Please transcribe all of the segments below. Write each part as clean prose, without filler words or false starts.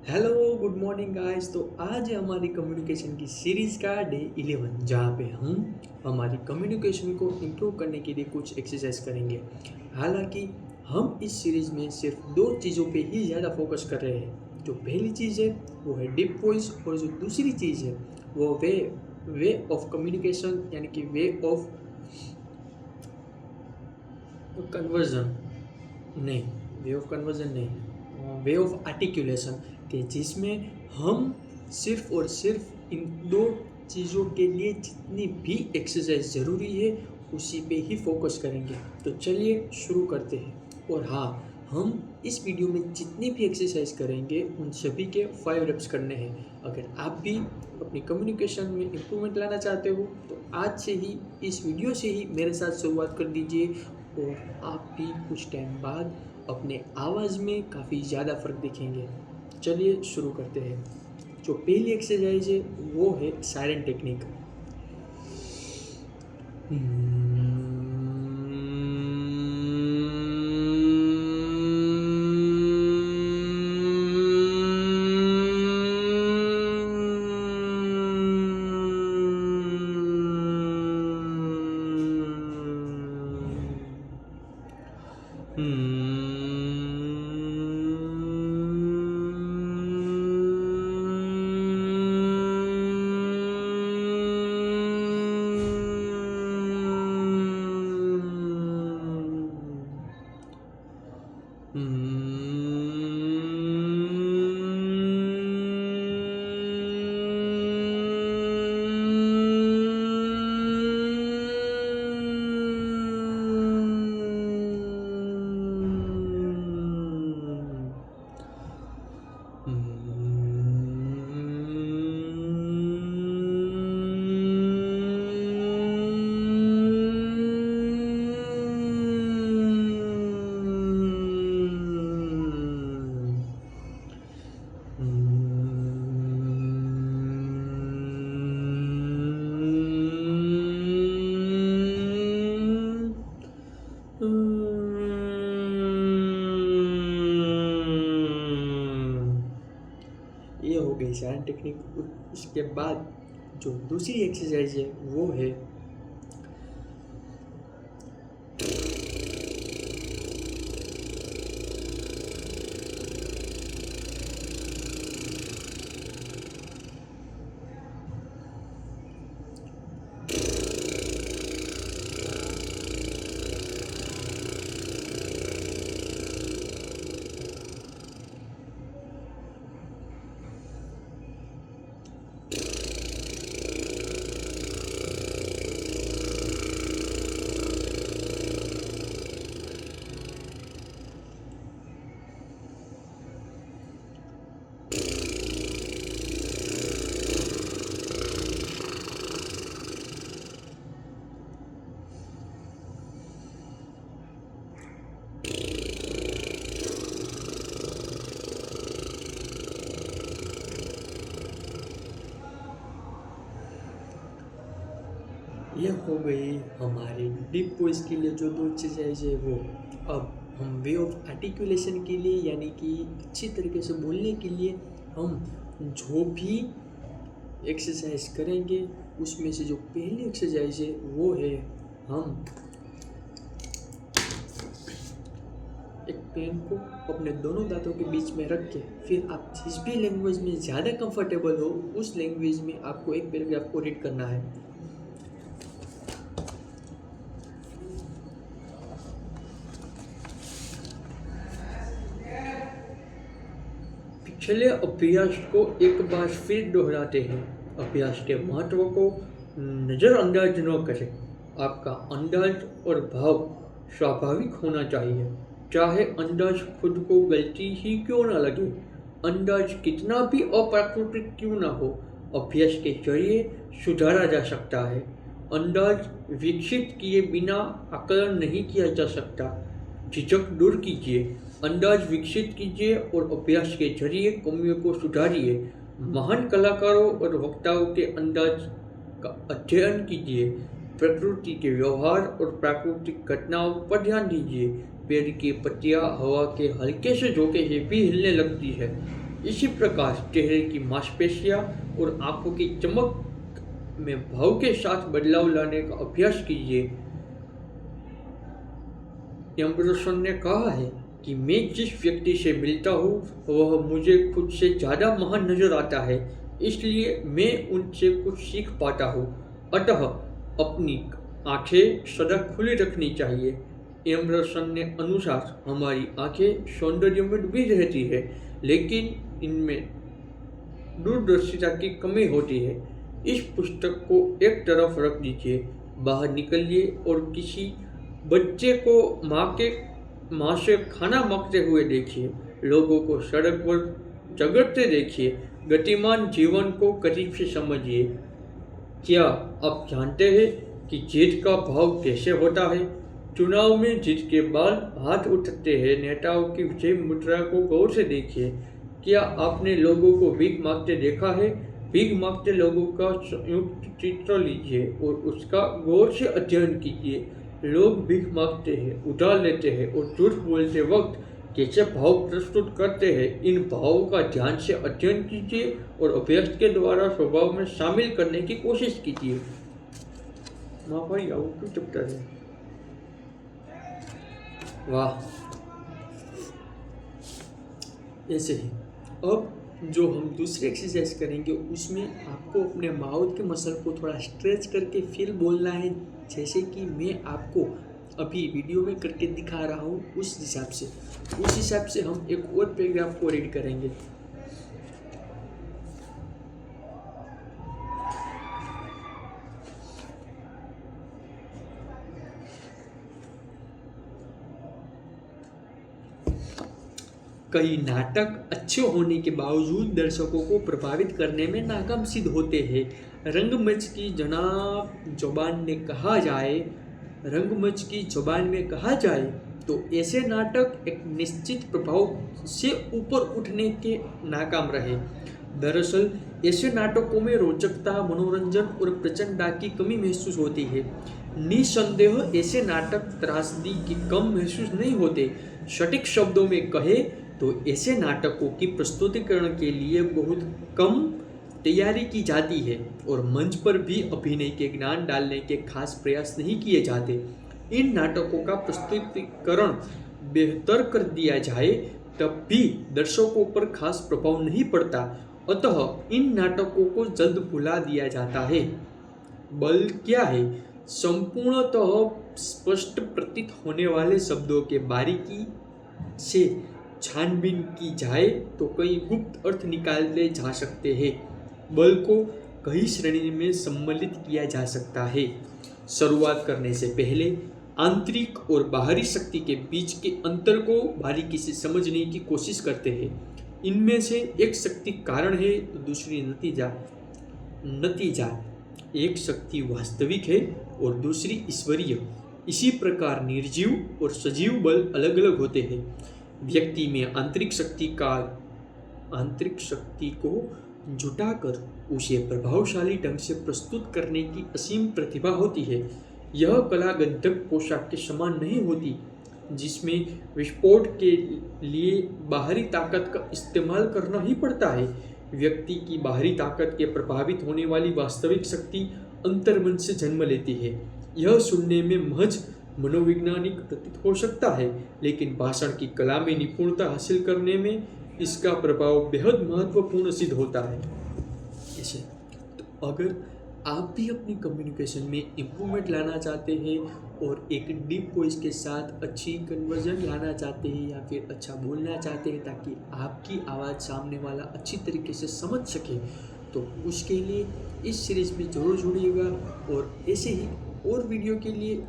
Hello good morning guys. तो आज है हमारी कम्युनिकेशन की सीरीज़ का डे 11 जहाँ पे हम हमारी कम्युनिकेशन को इम्प्रूव करने के लिए कुछ एक्सरसाइज करेंगे। हालांकि हम इस सीरीज़ में सिर्फ दो चीज़ों पे ही ज़्यादा फोकस कर रहे हैं। जो पहली चीज़ है वो है डीप वॉइस, और जो दूसरी चीज़ है वो वे ऑफ कम्युनिकेशन, यानी कि वे ऑफ कन्वर्जन नहीं, वे ऑफ कन्वर्जन नहीं, वे ऑफ आर्टिकुलेशन, कि जिसमें हम सिर्फ और सिर्फ इन दो चीज़ों के लिए जितनी भी एक्सरसाइज ज़रूरी है उसी पे ही फोकस करेंगे। तो चलिए शुरू करते हैं। और हाँ, हम इस वीडियो में जितनी भी एक्सरसाइज करेंगे उन सभी के 5 रेप्स करने हैं। अगर आप भी अपनी कम्युनिकेशन में इम्प्रूवमेंट लाना चाहते हो तो आज से ही, इस वीडियो से ही मेरे साथ शुरुआत कर दीजिए, और आप भी कुछ टाइम बाद अपने आवाज़ में काफ़ी ज़्यादा फ़र्क दिखेंगे। चलिए शुरू करते हैं। जो पहली एक्सरसाइज है वो है साइलेंट टेक्निक। ये हो गई साइलेंट टेक्निक। उसके बाद जो दूसरी एक्सरसाइज है वो है ये हो गई हमारी डीप वॉइस के लिए जो दो एक्सरसाइज है वो। अब हम वे ऑफ आर्टिकुलेशन के लिए, यानी कि अच्छी तरीके से बोलने के लिए, हम जो भी एक्सरसाइज करेंगे उसमें से जो पहली एक्सरसाइज है वो है, हम एक पेन को अपने दोनों दांतों के बीच में रख के, फिर आप जिस भी लैंग्वेज में ज़्यादा कंफर्टेबल हो उस लैंग्वेज में आपको एक पैराग्राफ को रीड करना है। पिछले अभ्यास को एक बार फिर दोहराते हैं। अभ्यास के महत्व को नज़रअंदाज न करें। आपका अंदाज और भाव स्वाभाविक होना चाहिए, चाहे अंदाज खुद को गलती ही क्यों ना लगे। अंदाज कितना भी अप्राकृतिक क्यों ना हो, अभ्यास के जरिए सुधारा जा सकता है। अंदाज विकसित किए बिना आकलन नहीं किया जा सकता। झिझक दूर कीजिए, अंदाज विकसित कीजिए और अभ्यास के जरिए कमियों को सुधारिए। महान कलाकारों और वक्ताओं के अंदाज का अध्ययन कीजिए। प्रकृति के व्यवहार और प्राकृतिक घटनाओं पर ध्यान दीजिए। पेड़ की पत्तियां हवा के हल्के से झोंके से भी हिलने लगती है। इसी प्रकार चेहरे की मांसपेशियां और आंखों की चमक में भाव के साथ बदलाव लाने का अभ्यास कीजिए। एम्बरसन ने कहा है कि मैं जिस व्यक्ति से मिलता हूँ वह मुझे खुद से ज़्यादा महान नजर आता है, इसलिए मैं उनसे कुछ सीख पाता हूँ। अतः अपनी आंखें सदा खुली रखनी चाहिए। एम्बरसन ने अनुसार हमारी आंखें सौंदर्य में डूबी रहती है, लेकिन इनमें दूरदर्शिता की कमी होती है। इस पुस्तक को एक तरफ रख दीजिए, बाहर निकलिए और किसी बच्चे को माँ से खाना मांगते हुए देखिए, लोगों को सड़क पर झगड़ते देखिए, गतिमान जीवन को करीब से समझिए। क्या आप जानते हैं कि जीत का भाव कैसे होता है? चुनाव में जीत के बाद हाथ उठाते हैं नेताओं की विजय मुद्रा को गौर से देखिए। क्या आपने लोगों को भीख मांगते देखा है? भीख मांगते लोगों का संयुक्त चित्र लीजिए और उसका गौर से अध्ययन कीजिए। लोग भीख मांगते हैं, उधार लेते हैं और झूठ बोलते वक्त कैसे भाव प्रस्तुत करते हैं, इन भावों का ध्यान से अध्ययन कीजिए और अभ्यास के द्वारा स्वभाव में शामिल करने की कोशिश कीजिए। माँ भाई आओ क्यों चुपता है? वाह, ऐसे ही अब जो हम दूसरी एक्सरसाइज करेंगे उसमें आपको अपने माउथ के मसल को थोड़ा स्ट्रेच करके फिर बोलना है, जैसे कि मैं आपको अभी वीडियो में करके दिखा रहा हूँ। उस हिसाब से हम एक और पैराग्राफ को रीड करेंगे। कई नाटक अच्छे होने के बावजूद दर्शकों को प्रभावित करने में नाकाम सिद्ध होते हैं। रंगमंच की जबान में कहा जाए तो ऐसे नाटक एक निश्चित प्रभाव से ऊपर उठने के नाकाम रहे। दरअसल ऐसे नाटकों में रोचकता, मनोरंजन और प्रचंडता की कमी महसूस होती है। निसंदेह ऐसे नाटक त्रासदी की कम महसूस नहीं होते। सटीक शब्दों में कहे तो ऐसे नाटकों की प्रस्तुतिकरण के लिए बहुत कम तैयारी की जाती है और मंच पर भी अभिनय के ज्ञान डालने के खास प्रयास नहीं किए जाते। इन नाटकों का प्रस्तुतिकरण बेहतर कर दिया जाए तब भी दर्शकों पर खास प्रभाव नहीं पड़ता, अतः इन नाटकों को जल्द भुला दिया जाता है। बल क्या है? संपूर्णतः स्पष्ट प्रतीत होने वाले शब्दों के बारीकी से छानबीन की जाए तो कई गुप्त अर्थ निकाले जा सकते हैं। बल को कई श्रेणी में सम्मिलित किया जा सकता है। शुरुआत करने से पहले आंतरिक और बाहरी शक्ति के बीच के अंतर को बारीकी से समझने की कोशिश करते हैं। इनमें से एक शक्ति कारण है तो दूसरी नतीजा। एक शक्ति वास्तविक है और दूसरी ईश्वरीय। इसी प्रकार निर्जीव और सजीव बल अलग अलग होते हैं। व्यक्ति में आंतरिक शक्ति को जुटाकर उसे प्रभावशाली ढंग से प्रस्तुत करने की असीम प्रतिभा होती है। यह कला गंधक पोशाक के समान नहीं होती, जिसमें विस्फोट के लिए बाहरी ताकत का इस्तेमाल करना ही पड़ता है। व्यक्ति की बाहरी ताकत के प्रभावित होने वाली वास्तविक शक्ति अंतर्मन से जन्म लेती है। यह सुनने में महज मनोवैज्ञानिक प्रतीत हो सकता है, लेकिन भाषण की कला में निपुणता हासिल करने में इसका प्रभाव बेहद महत्वपूर्ण सिद्ध होता है। ऐसे तो अगर आप भी अपनी कम्युनिकेशन में इम्प्रूवमेंट लाना चाहते हैं और एक डीप वॉइस के साथ अच्छी कन्वर्जन लाना चाहते हैं या फिर अच्छा बोलना चाहते हैं ताकि आपकी आवाज़ सामने वाला अच्छी तरीके से समझ सके, तो उसके लिए इस सीरीज़ में ज़रूर जुड़िएगा। और ऐसे ही और वीडियो के लिए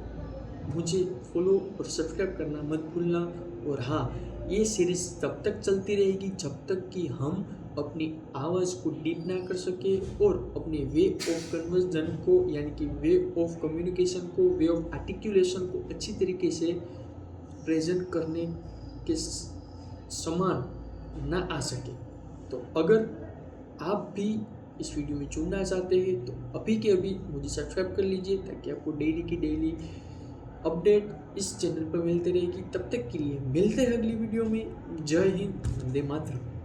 मुझे फॉलो और सब्सक्राइब करना मत भूलना। और हाँ, ये सीरीज़ तब तक चलती रहेगी जब तक कि हम अपनी आवाज़ को डीप ना कर सके और अपने वे ऑफ कन्वर्जन को यानी कि वे ऑफ कम्युनिकेशन को, वे ऑफ आर्टिकुलेशन को अच्छी तरीके से प्रेजेंट करने के समान ना आ सके। तो अगर आप भी इस वीडियो में जुड़ना चाहते हैं तो अभी के अभी मुझे सब्सक्राइब कर लीजिए ताकि आपको डेली की डेली अपडेट इस चैनल पर मिलते रहेगी। तब तक के लिए मिलते हैं अगली वीडियो में। जय हिंद, वंदे मातरम।